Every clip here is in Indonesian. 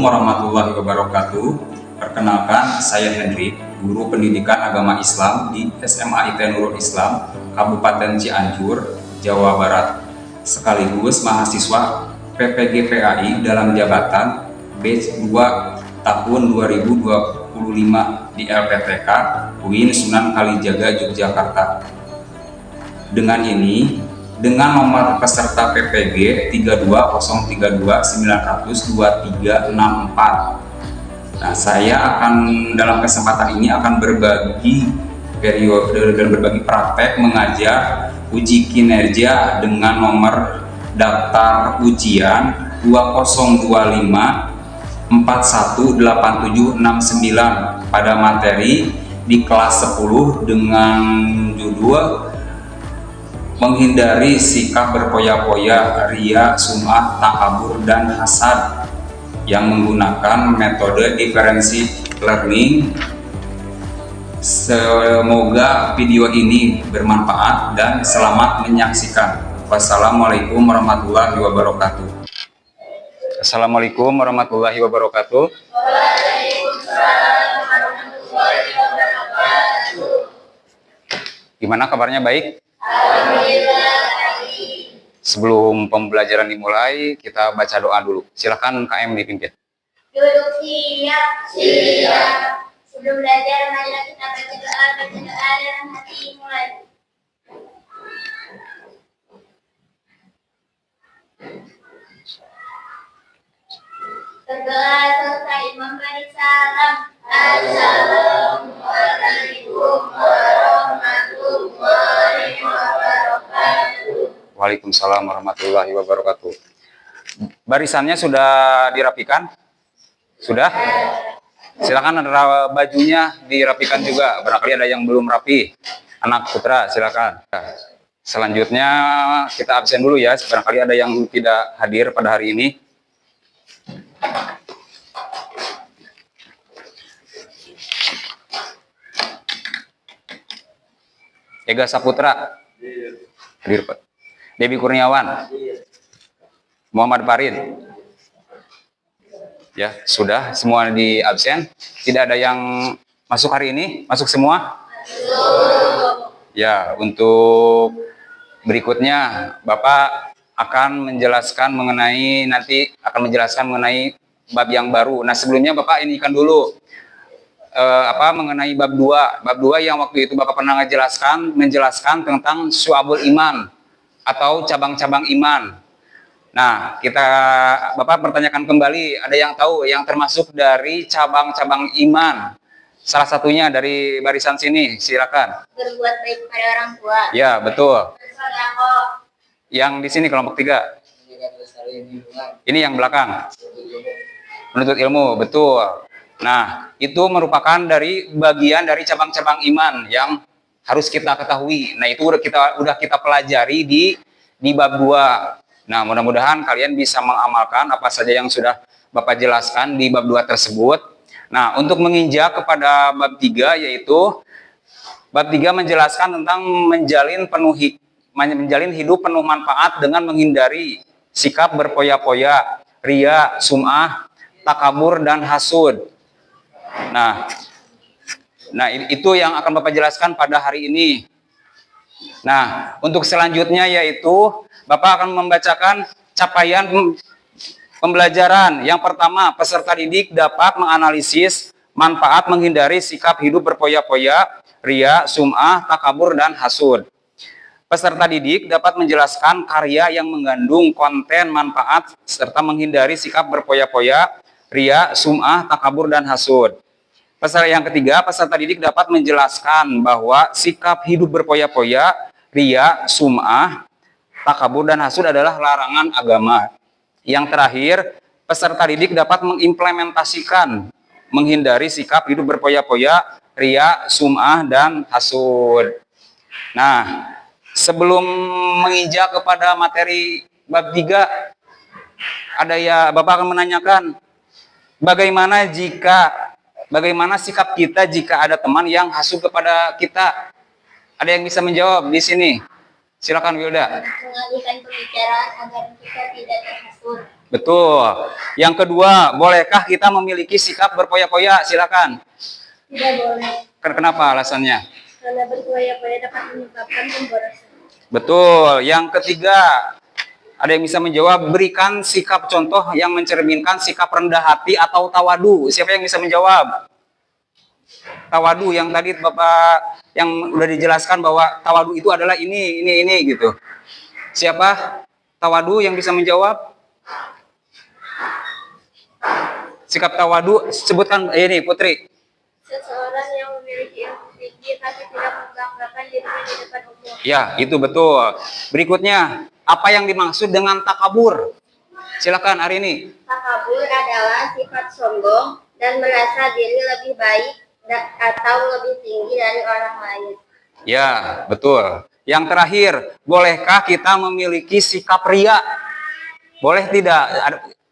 warahmatullahi wabarakatuh. Perkenalkan, saya Henry, guru pendidikan agama Islam di SMA IT Nurul Islam, Kabupaten Cianjur, Jawa Barat. Sekaligus mahasiswa PPG PAI dalam jabatan batch 2 tahun 2025 di LPTK UIN Sunan Kalijaga, Yogyakarta. Dengan nomor peserta PPG 320329002364. Nah, saya dalam kesempatan ini akan berbagi praktek mengajar uji kinerja dengan nomor daftar ujian 2025418769 pada materi di kelas 10 dengan judul menghindari sikap berpoya-poya, ria, sum'ah, takabur, dan hasad yang menggunakan metode differential learning. Semoga video ini bermanfaat dan selamat menyaksikan. Wassalamualaikum warahmatullahi wabarakatuh. Assalamualaikum warahmatullahi wabarakatuh. Waalaikumsalam warahmatullahi wabarakatuh. Gimana kabarnya, baik? Alhamdulillah. Sebelum pembelajaran dimulai, kita baca doa dulu. Silakan KM dipimpin. Duduk siap. Siap. Sebelum belajar, marilah kita baca doa dalam hati. Mulai. Berdoa selesai memberi salam. Assalamualaikum warahmatullahi wabarakatuh. Waalaikumsalam warahmatullahi wabarakatuh. Barisannya sudah dirapikan? Sudah? Silakan bajunya dirapikan juga. Barangkali ada yang belum rapi. Anak putra, silakan. Selanjutnya kita absen dulu ya. Barangkali ada yang tidak hadir pada hari ini. Ega Saputra. Hadir, Pak. Debi Kurniawan. Muhammad Farid. Ya, sudah semua di absen. Tidak ada yang masuk hari ini? Masuk semua? Ya, untuk berikutnya Bapak akan menjelaskan mengenai bab yang baru. Nah, sebelumnya Bapak ini kan dulu mengenai bab 2. Bab 2 yang waktu itu Bapak pernah menjelaskan tentang syu'abul iman atau cabang-cabang iman. Nah, Bapak pertanyakan kembali, ada yang tahu yang termasuk dari cabang-cabang iman? Salah satunya dari barisan sini, silakan. Berbuat baik pada orang tua. Ya, betul. Bersedekah. Yang di sini kelompok 3. Ini yang belakang. Menuntut ilmu, betul. Nah, itu merupakan bagian dari cabang-cabang iman yang harus kita ketahui. Nah, itu udah kita pelajari di bab 2. Nah, mudah-mudahan kalian bisa mengamalkan apa saja yang sudah Bapak jelaskan di bab 2 tersebut. Nah, untuk menginjak kepada bab 3, yaitu bab 3 menjelaskan tentang menjalin hidup penuh manfaat dengan menghindari sikap berpoya-poya, ria, sum'ah, takabur, dan hasud. Nah, itu yang akan Bapak jelaskan pada hari ini. Nah, untuk selanjutnya yaitu Bapak akan membacakan capaian pembelajaran. Yang pertama, peserta didik dapat menganalisis manfaat menghindari sikap hidup berpoya-poya, ria, sum'ah, takabur, dan hasud. Peserta didik dapat menjelaskan karya yang mengandung konten manfaat serta menghindari sikap berpoya-poya, ria, sum'ah, takabur, dan hasud. Yang ketiga, peserta didik dapat menjelaskan bahwa sikap hidup berpoya-poya, ria, sum'ah, takabur, dan hasud adalah larangan agama. Yang terakhir, peserta didik dapat mengimplementasikan menghindari sikap hidup berpoya-poya, ria, sum'ah, dan hasud. Nah, sebelum menginjak kepada materi bab 3, Bapak akan menanyakan bagaimana sikap kita jika ada teman yang hasud kepada kita. Ada yang bisa menjawab di sini? Silakan, Wilda. Mengalihkan pembicaraan agar kita tidak terhasut. Betul. Yang kedua, bolehkah kita memiliki sikap berpoya-poya? Silakan. Tidak boleh. Kenapa alasannya? Karena berpoya-poya dapat menyebabkan pemborosan. Betul. Yang ketiga, ada yang bisa menjawab, berikan sikap contoh yang mencerminkan sikap rendah hati atau tawadu. Siapa yang bisa menjawab? Tawadu yang tadi Bapak yang udah dijelaskan bahwa tawadu itu adalah ini gitu. Siapa? Tawadu yang bisa menjawab? Sikap tawadu, sebutkan ini Putri. Seseorang yang memiliki ilmu tinggi tapi tidak membanggakan dirinya di depan umum. Ya, itu betul. Berikutnya, apa yang dimaksud dengan takabur? Silakan hari ini. Takabur adalah sifat sombong dan merasa diri lebih baik atau lebih tinggi dari orang lain. Ya, betul. Yang terakhir, bolehkah kita memiliki sikap ria? Boleh tidak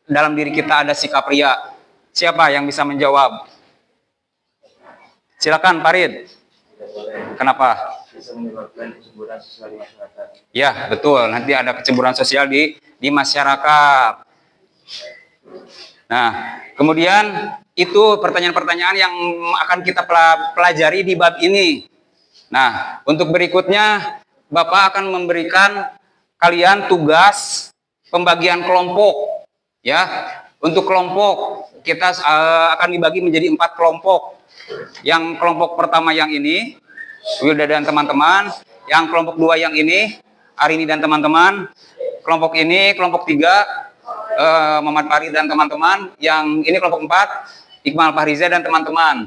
dalam diri kita ada sikap ria? Siapa yang bisa menjawab? Silakan, Farid. Kenapa? Bisa menyebabkan kecemburuan sosial di masyarakat. Ya, betul. Nanti ada kecemburuan sosial di masyarakat. Nah, kemudian itu pertanyaan-pertanyaan yang akan kita pelajari di bab ini. Nah, untuk berikutnya, Bapak akan memberikan kalian tugas pembagian kelompok. Ya, untuk kelompok kita akan dibagi menjadi 4 kelompok. Yang kelompok pertama yang ini, Wilda dan teman-teman. Yang kelompok 2 yang ini, Arini dan teman-teman. Kelompok ini, kelompok 3, Muhammad Farid dan teman-teman. Yang ini kelompok 4, Iqbal Fahriza dan teman-teman.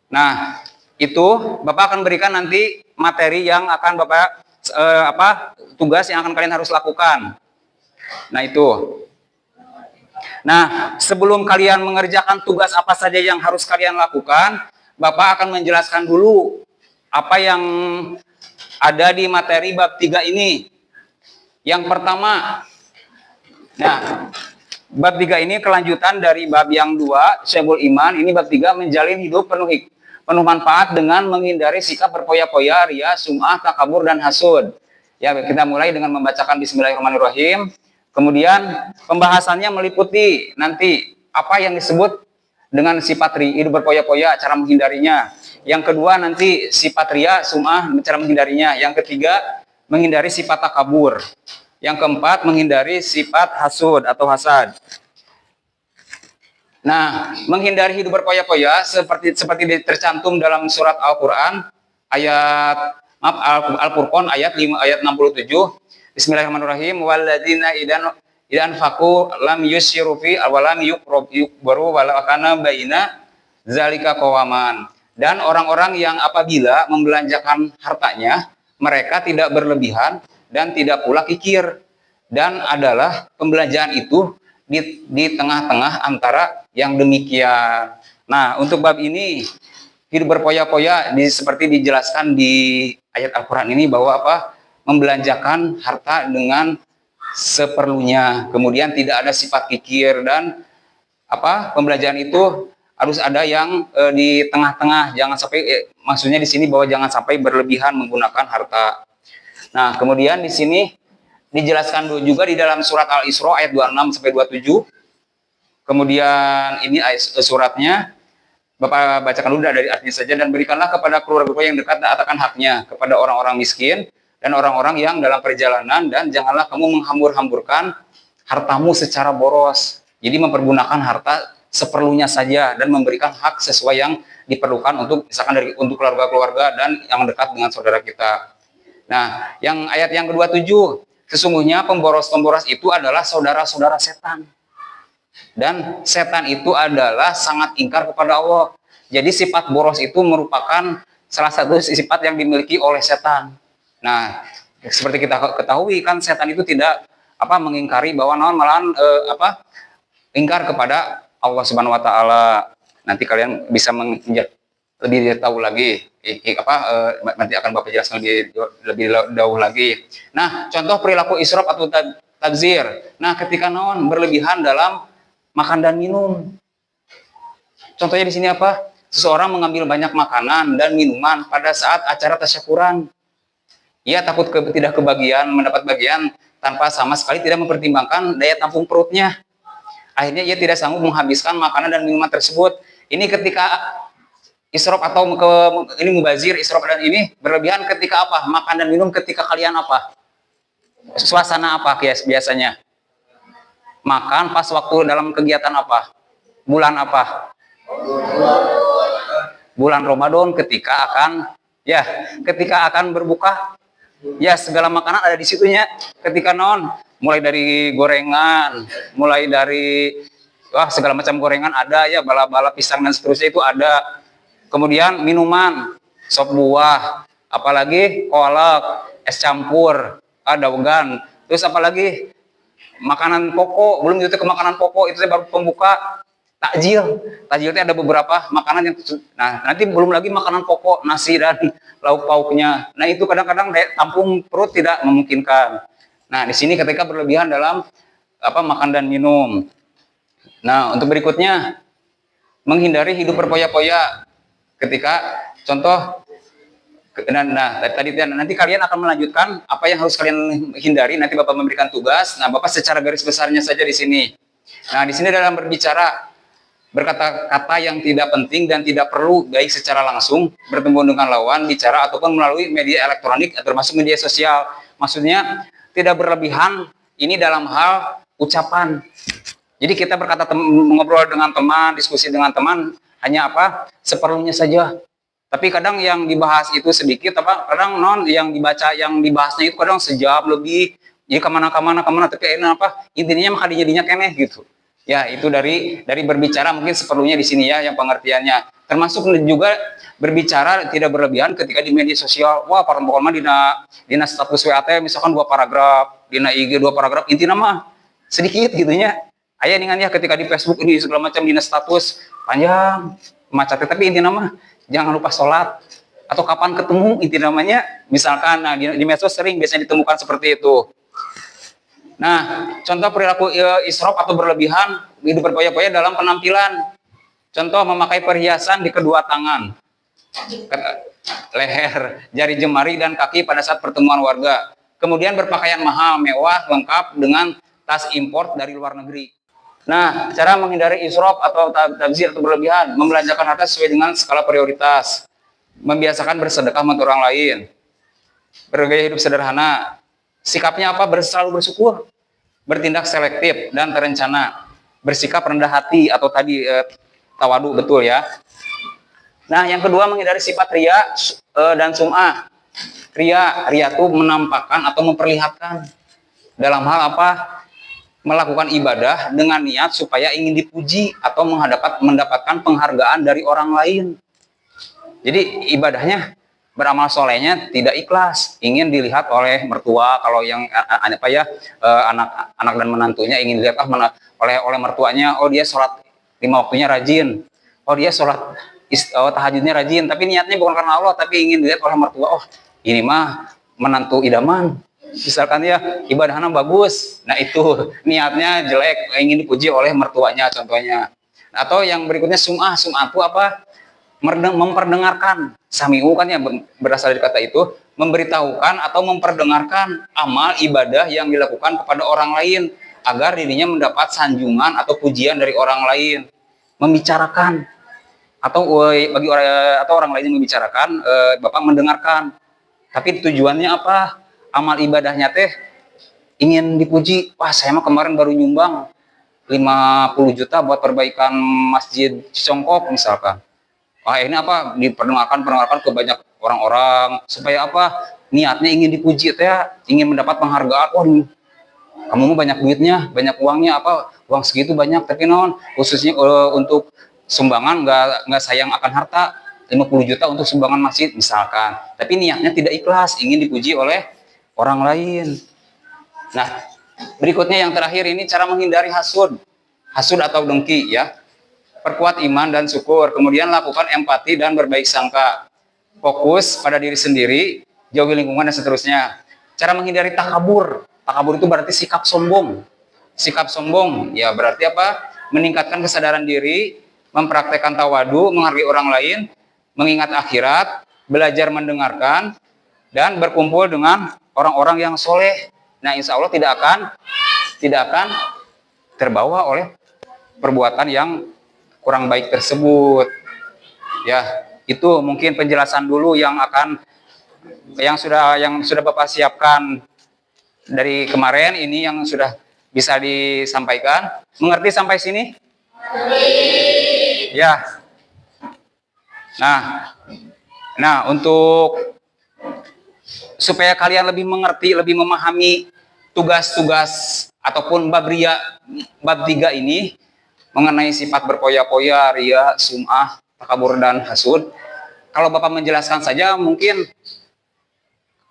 Nah, itu Bapak akan berikan nanti materi yang akan Bapak tugas yang akan kalian harus lakukan. Nah, itu. Nah, sebelum kalian mengerjakan tugas apa saja yang harus kalian lakukan, Bapak akan menjelaskan dulu apa yang ada di materi bab 3 ini. Yang pertama, nah, bab 3 ini kelanjutan dari bab yang 2, Syabul Iman. Ini bab 3 menjalin hidup penuh manfaat dengan menghindari sikap berpoya-poya, ria, sum'ah, takabur, dan hasud. Ya, kita mulai dengan membacakan Bismillahirrahmanirrahim. Kemudian pembahasannya meliputi nanti apa yang disebut dengan sifat hidup berpoya-poya, cara menghindarinya. Yang kedua nanti sifat ria, sum'ah, cara menghindarinya. Yang ketiga menghindari sifat takabur. Yang keempat menghindari sifat hasud atau hasad. Nah, menghindari hidup berpoya-poya seperti tercantum dalam surat Al-Qur'an Al-Furqan ayat 67. Bismillahirrahmanirrahim. Walladzina idan faqu lam yusyrifu fi awalam yukbaru wala kana baina zalika qawaman. Dan orang-orang yang apabila membelanjakan hartanya, mereka tidak berlebihan dan tidak pula kikir. Dan adalah pembelanjaan itu di tengah-tengah antara yang demikian. Nah, untuk bab ini hidup berpoya-poya seperti dijelaskan di ayat Al-Qur'an ini bahwa membelanjakan harta dengan seperlunya, kemudian tidak ada sifat kikir, dan pembelanjaan itu harus ada yang di tengah-tengah, jangan sampai maksudnya di sini bahwa jangan sampai berlebihan menggunakan harta. Nah, kemudian di sini dijelaskan juga di dalam surat Al-Isra ayat 26 sampai 27. Kemudian ini suratnya Bapak bacakan dulu dari artinya saja. Dan berikanlah kepada keluarga yang dekat dan atakan haknya kepada orang-orang miskin dan orang-orang yang dalam perjalanan, dan janganlah kamu menghambur-hamburkan hartamu secara boros. Jadi mempergunakan harta seperlunya saja dan memberikan hak sesuai yang diperlukan untuk misalkan untuk keluarga-keluarga dan yang dekat dengan saudara kita. Nah, yang ayat yang ke-27, sesungguhnya pemboros-pemboros itu adalah saudara-saudara setan. Dan setan itu adalah sangat ingkar kepada Allah. Jadi sifat boros itu merupakan salah satu sifat yang dimiliki oleh setan. Nah, seperti kita ketahui kan setan itu tidak mengingkari bahwa malahan ingkar kepada Allah Subhanahu wa taala. Nanti kalian bisa lebih tahu lagi nanti akan Bapak jelaskan lebih jauh lagi. Nah, contoh perilaku israf atau tabzir. Nah, ketika berlebihan dalam makan dan minum. Contohnya di sini seseorang mengambil banyak makanan dan minuman pada saat acara tasyakuran. Ia takut tidak kebagian, mendapat bagian tanpa sama sekali tidak mempertimbangkan daya tampung perutnya. Akhirnya ia tidak sanggup menghabiskan makanan dan minuman tersebut. Ini ketika israf atau ini mubazir, israf dan ini berlebihan ketika apa? Makan dan minum ketika kalian apa? Suasana apa biasanya? Makan pas waktu dalam kegiatan apa? Bulan apa? Bulan Ramadan ketika akan berbuka. Ya, segala makanan ada di situnya. Ketika mulai dari gorengan, mulai dari segala macam gorengan ada ya, bala-bala pisang dan seterusnya itu ada. Kemudian minuman, sop buah, apalagi kolak, es campur, daungan. Terus apalagi makanan pokok, belum itu ke makanan pokok, itu baru pembuka. Takjil itu ada beberapa makanan yang, nah nanti belum lagi makanan pokok, nasi dan lauk pauknya. Nah itu kadang-kadang tampung perut tidak memungkinkan. Nah di sini ketika berlebihan dalam makan dan minum. Nah untuk berikutnya menghindari hidup berpoya-poya. Ketika contoh, nanti kalian akan melanjutkan apa yang harus kalian hindari. Nanti Bapak memberikan tugas. Nah Bapak secara garis besarnya saja di sini. Nah di sini dalam berkata-kata yang tidak penting dan tidak perlu, baik secara langsung bertemu dengan lawan bicara ataupun melalui media elektronik termasuk media sosial. Maksudnya tidak berlebihan ini dalam hal ucapan. Jadi kita ngobrol dengan teman, diskusi dengan teman hanya seperlunya saja. Tapi kadang yang dibahas itu sedikit, kadang yang dibahasnya itu kadang sejam lebih. Jadi kemana, tapi intinya maka dinya keneh gitu. Ya, itu dari berbicara mungkin seperlunya di sini ya, yang pengertiannya. Termasuk juga berbicara tidak berlebihan ketika di media sosial. Wah, pokoknya mah dina status WA misalkan 2 paragraf, dina IG 2 paragraf, intinya mah sedikit gitunya. Aya ningan ya ketika di Facebook ini segala macam dina status panjang, macetnya, tapi intinya mah jangan lupa sholat atau kapan ketemu, inti namanya misalkan. Nah di medsos sering biasanya ditemukan seperti itu. Nah, contoh perilaku israf atau berlebihan, hidup berpoya-poya dalam penampilan. Contoh memakai perhiasan di kedua tangan, leher, jari jemari, dan kaki pada saat pertemuan warga. Kemudian berpakaian mahal, mewah, lengkap dengan tas impor dari luar negeri. Nah, cara menghindari israf atau tabzir atau berlebihan, membelanjakan harta sesuai dengan skala prioritas, membiasakan bersedekah untuk orang lain, bergaya hidup sederhana. Sikapnya apa? Selalu bersyukur, bertindak selektif dan terencana, bersikap rendah hati atau tadi tawadu, betul ya. Nah, yang kedua menghindari sifat ria dan sum'ah. Ria itu menampakkan atau memperlihatkan dalam hal melakukan ibadah dengan niat supaya ingin dipuji atau mendapatkan penghargaan dari orang lain. Jadi ibadahnya, beramal solehnya tidak ikhlas, ingin dilihat oleh mertua. Kalau yang anak dan menantunya ingin dilihat oleh mertuanya, oh dia sholat 5 waktunya rajin, oh dia sholat tahajudnya rajin, tapi niatnya bukan karena Allah, tapi ingin dilihat oleh mertua. Oh ini mah menantu idaman, misalkan ya, ibadahnya bagus. Nah itu niatnya jelek, ingin dipuji oleh mertuanya contohnya. Atau yang berikutnya sum'ah. Sum'ah itu memperdengarkan. Sami'u kan ya berasal dari kata itu, memberitahukan atau memperdengarkan amal ibadah yang dilakukan kepada orang lain agar dirinya mendapat sanjungan atau pujian dari orang lain. Membicarakan atau orang lain yang membicarakan, Bapak mendengarkan. Tapi tujuannya apa? Amal ibadahnya ingin dipuji. Wah, saya mah kemarin baru nyumbang 50 juta buat perbaikan Masjid Cicongkok misalkan. Wah, ini diperdengarkan ke banyak orang-orang supaya niatnya ingin dipuji ingin mendapat penghargaan. Oh, kamu mah banyak duitnya, banyak uangnya, uang segitu banyak, tapi khususnya untuk sumbangan nggak sayang akan harta, 50 juta untuk sumbangan masjid misalkan. Tapi niatnya tidak ikhlas, ingin dipuji oleh orang lain. Nah, berikutnya yang terakhir ini cara menghindari hasud atau dengki ya. Perkuat iman dan syukur, kemudian lakukan empati dan berbaik sangka, fokus pada diri sendiri, jauhi lingkungan dan seterusnya. Cara menghindari takabur itu berarti sikap sombong ya, berarti meningkatkan kesadaran diri, mempraktekkan tawadu, menghargai orang lain, mengingat akhirat, belajar mendengarkan, dan berkumpul dengan orang-orang yang soleh. Nah insya Allah tidak akan terbawa oleh perbuatan yang kurang baik tersebut. Ya, itu mungkin penjelasan dulu yang sudah Bapak siapkan dari kemarin, ini yang sudah bisa disampaikan. Mengerti sampai sini? Ya. Nah, untuk supaya kalian lebih mengerti, lebih memahami tugas-tugas ataupun bab 3 ini mengenai sifat berpoya-poya, ria, sum'ah, takabur, dan hasud. Kalau Bapak menjelaskan saja mungkin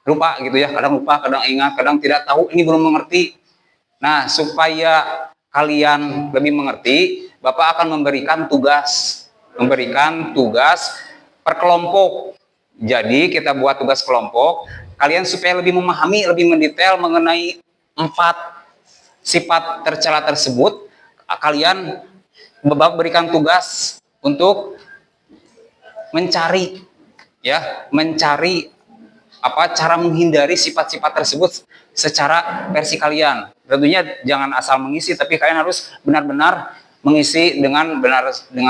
lupa gitu ya, kadang lupa, kadang ingat, kadang tidak tahu, ini belum mengerti. Nah, supaya kalian lebih mengerti, Bapak akan memberikan tugas per kelompok. Jadi kita buat tugas kelompok, kalian supaya lebih memahami, lebih mendetail mengenai 4 sifat tercela tersebut, kalian Bapak berikan tugas untuk mencari cara menghindari sifat-sifat tersebut secara versi kalian. Tentunya jangan asal mengisi, tapi kalian harus benar-benar mengisi dengan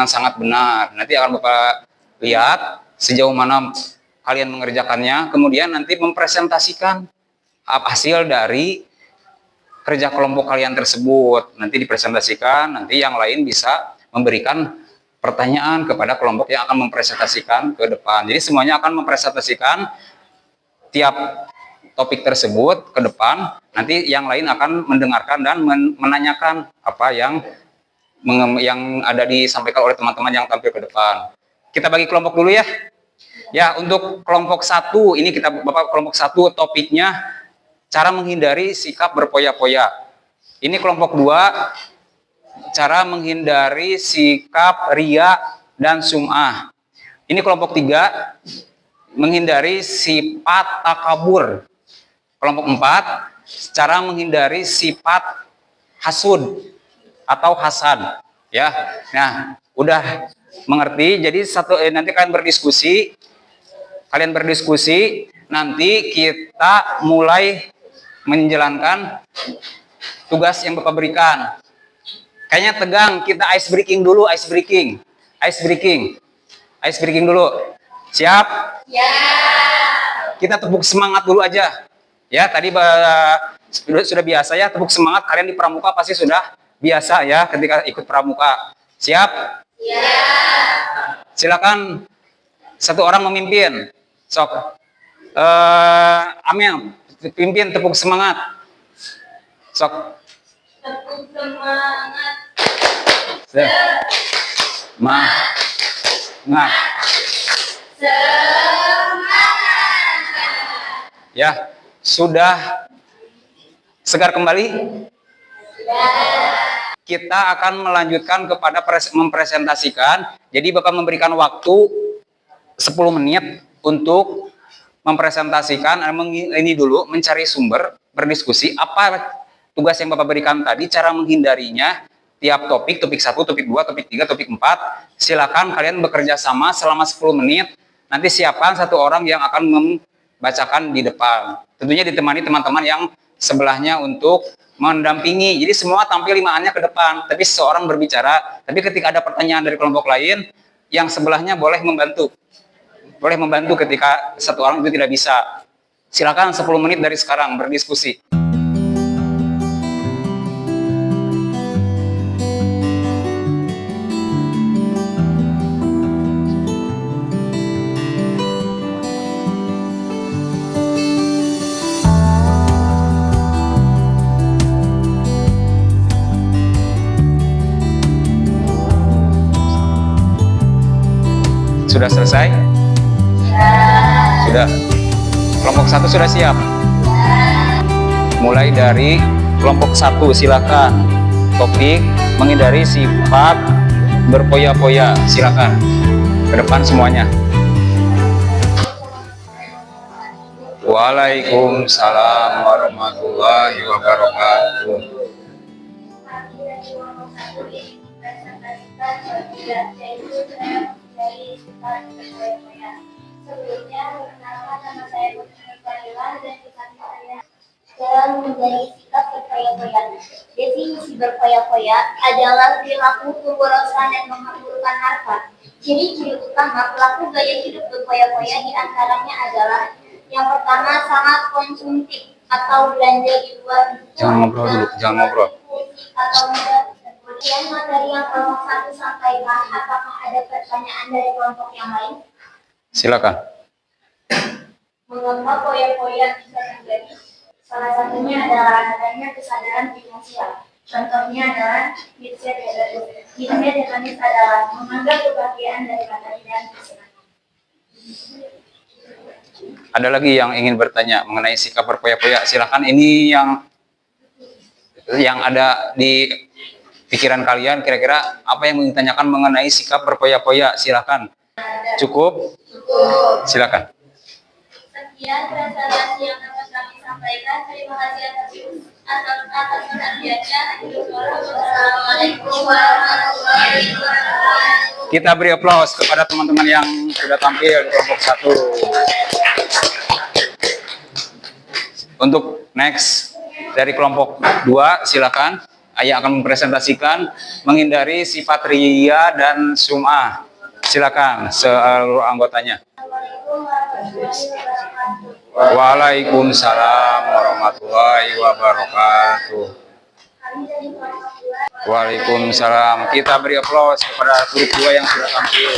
sangat benar. Nanti akan Bapak lihat sejauh mana kalian mengerjakannya, kemudian nanti mempresentasikan hasil dari kerja kelompok kalian tersebut. Nanti dipresentasikan, nanti yang lain bisa memberikan pertanyaan kepada kelompok yang akan mempresentasikan ke depan. Jadi semuanya akan mempresentasikan tiap topik tersebut ke depan, nanti yang lain akan mendengarkan dan menanyakan apa yang ada disampaikan oleh teman-teman yang tampil ke depan. Kita bagi kelompok dulu ya. Ya, untuk kelompok 1 ini Bapak kelompok 1 topiknya cara menghindari sikap berpoya-poya. Ini kelompok 2 cara menghindari sikap ria dan sum'ah. Ini kelompok 3 menghindari sifat takabur. Kelompok 4 cara menghindari sifat hasud atau hasad. Ya, nah udah mengerti. Jadi nanti kalian berdiskusi. Nanti kita mulai menjalankan tugas yang Bapak berikan. Kayaknya tegang, kita ice breaking dulu. Dulu. Siap? Ya. Kita tepuk semangat dulu aja. Ya, tadi sudah biasa ya, tepuk semangat. Kalian di pramuka pasti sudah biasa ya ketika ikut pramuka. Siap? Ya. Silakan satu orang memimpin. Sok. Amel, pimpin, tepuk semangat. Sok. Tepuk semangat. Semangat. Ya, sudah segar kembali? Ya. Kita akan melanjutkan kepada mempresentasikan. Jadi Bapak memberikan waktu 10 menit untuk mempresentasikan ini dulu, mencari sumber, berdiskusi apa tugas yang Bapak berikan tadi, cara menghindarinya, tiap topik 1, topik 2, topik 3, topik 4. Silakan kalian bekerja sama selama 10 menit. Nanti siapkan satu orang yang akan membacakan di depan. Tentunya ditemani teman-teman yang sebelahnya untuk mendampingi. Jadi semua tampil 5-annya ke depan, tapi seorang berbicara. Tapi ketika ada pertanyaan dari kelompok lain, yang sebelahnya boleh membantu. Boleh membantu ketika satu orang itu tidak bisa. Silakan 10 menit dari sekarang berdiskusi. Sudah selesai? Sudah. Kelompok 1 sudah siap? Mulai dari kelompok 1, silakan. Topik menghindari sifat berpoya-poya, silakan. Ke depan semuanya. Waalaikumsalam warahmatullahi wabarakatuh. Sebelumnya, perkenalkan nama saya Putri Fadila dan kisah saya dalam menjadi sikap berfoya-foya. Definisi berfoya-foya adalah perilaku pemborosan dan menghamburkan harta. Ciri-ciri utama pelaku gaya hidup berfoya-foya diantaranya adalah yang pertama sangat konsumtif atau belanja di luar. Jangan ngobrol dulu, jangan ngobrol. Atau kemudian materi yang kelompok satu sampaikan, apakah ada pertanyaan dari kelompok yang lain? Silakan. Mengapa foya-foya bisa terjadi? Salah satunya adalah adanya kesadaran finansial. Contohnya adalah mindset hedonis adalah menganggap kebahagiaan dari materi dan kesenangan. Ada lagi yang ingin bertanya mengenai sikap berfoya-foya? Silakan. Ini yang ada di pikiran kalian, kira-kira apa yang ingin ditanyakan mengenai sikap berfoya-foya? Silakan. Cukup? Silakan. Sekian presentasi yang dapat kami sampaikan. Terima kasih atas perhatiannya. Wassalamualaikum warahmatullahi wabarakatuh. Kita beri aplaus kepada teman-teman yang sudah tampil di kelompok 1. Untuk next dari kelompok 2, silakan. Ayah akan mempresentasikan menghindari sifat ria dan sum'ah. Silakan seluruh anggotanya. Waalaikumsalam warahmatullahi wabarakatuh. Waalaikumsalam. Kita beri aplaus kepada grup 2 yang sudah tampil.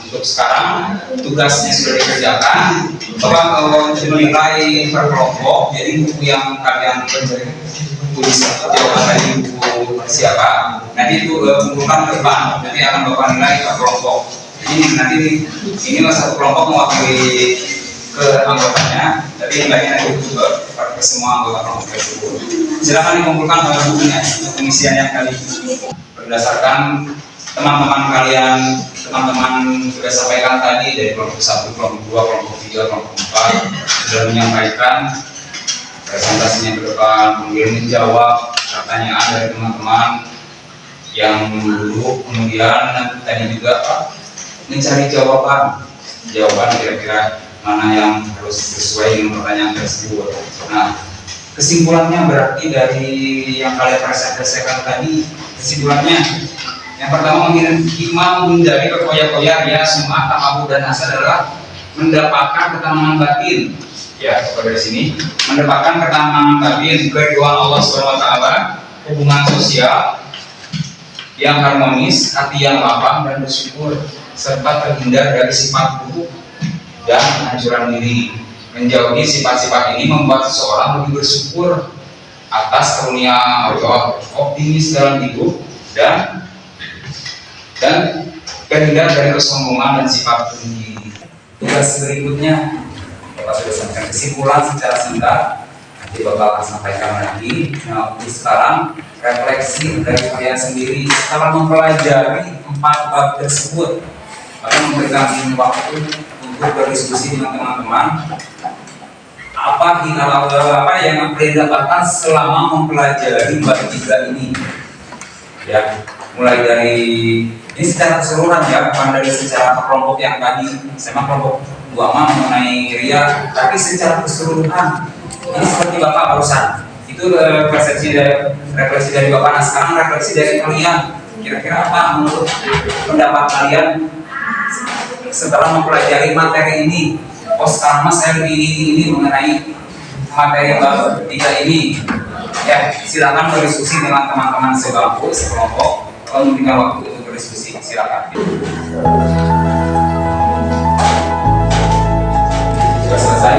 Untuk sekarang tugasnya sudah dikerjakan. Coba menilai per kelompok. Jadi buku yang kalian buku jawaban dari buku siapa? Nanti itu kumpulkan ke depan. Nanti akan bapak nilai per kelompok. Jadi nanti ini satu kelompok mewakili ke anggotanya, tapi nilainya nanti juga ke semua anggota kelompok tersebut. Silakan dikumpulkan pada bukunya untuk pengisian yang kali berdasarkan teman-teman kalian, teman-teman sudah sampaikan tadi dari kelompok 1, kelompok 2, kelompok 3, kelompok 4 sudah menyampaikan presentasinya ke depan, kemudian menjawab pertanyaan dari teman-teman yang dulu, kemudian tadi juga mencari jawaban kira-kira mana yang harus sesuai dengan pertanyaan tersebut. Nah, kesimpulannya berarti dari yang kalian presentasikan tadi, kesimpulannya yang pertama menghindari berfoya-foya, ria, sum'ah, takabur dan hasad adalah mendapatkan ketenangan batin. Ya, dari sini mendapatkan ketenangan batin, keridhaan Allah SWT, hubungan sosial yang harmonis, hati yang lapang dan bersyukur, serta terhindar dari sifat buruk dan penghancuran diri. Menjauhi sifat-sifat ini membuat seseorang lebih bersyukur atas karunia Allah, optimis dalam hidup, dan terhindar dari kesombongan dan sifat tinggi. Tugas berikutnya, Bapak sudah sampaikan kesimpulan secara singkat. Nanti Bapak akan sampaikan lagi. Nah, untuk sekarang refleksi dari kalian sendiri setelah mempelajari 4 bab tersebut. Akan memberikan waktu untuk berdiskusi dengan teman-teman apa yang kalian dapatkan selama mempelajari bab 3 ini. Ya, mulai dari ini secara keseluruhan ya, bukan dari secara kelompok yang tadi sama kelompok 2 mengenai ria, tapi secara keseluruhan. Ini seperti Bapak barusan. Itu refleksi dari Bapak. Nah, sekarang refleksi dari kalian. Kira-kira apa menurut pendapat kalian setelah mempelajari materi ini? Oh, sekarang Mas saya lebih ini mengenai materi bab 3 ini. Ya, silakan berdiskusi dengan teman-teman sebangku, sekelompok. Kalau memberikan waktu untuk berdiskusi, silakan. Sudah selesai?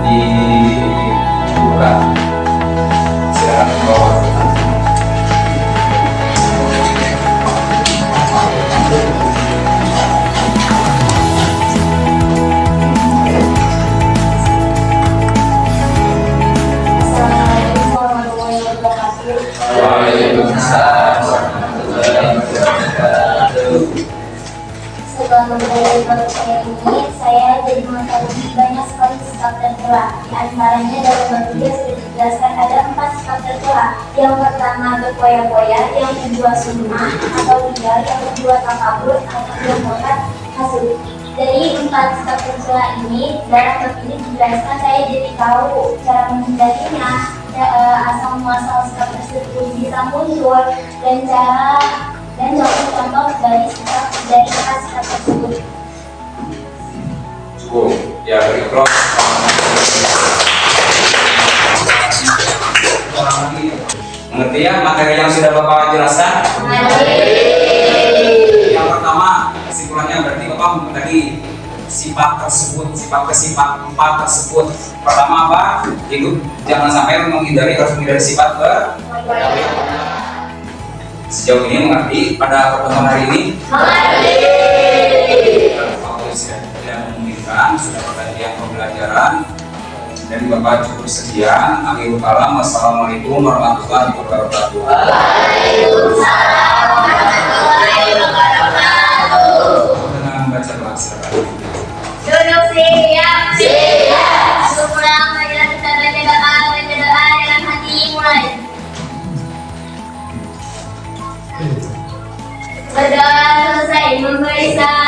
Dibuka. Silakan membawa. Setelah mempelajari materi ini, saya jadi mengetahui banyak sekali sifat tercela. Di antaranya dalam bab 3 sudah dijelaskan ada 4 sifat tercela. Yang pertama berfoya-foya, yang kedua sum'ah atau ria, yang kedua takabur, atau yang keempat hasud. Dari 4 sikap tercela ini, dalam bab ini dijelaskan saya jadi tahu cara menghindarinya, asal muasal sikap tersebut bisa muncul, dan contoh dari 4 sikap tersebut. Cukup. Ya, berikut. Mengerti ya materi yang sudah Bapak jelaskan? Yang pertama, kesimpulannya berarti Bapak tadi sifat tersebut, sifat 4 tersebut. Pertama apa? Itu jangan sampai harus menghindari sifat sejauh ini mengerti pada pertemuan hari ini? Waktu sudah memungkinkan, sudah pergantian pembelajaran. Dan Bapak cukup sekian. Akhirul kalam. Wassalamualaikum warahmatullahi wabarakatuh. Waalaikumsalam warahmatullahi wabarakatuh. Dengan baca doa silakan. Duduk siap. Siap. Pulang saja kita baca doa dengan hati mulai. Berdoa selesai memberi salam.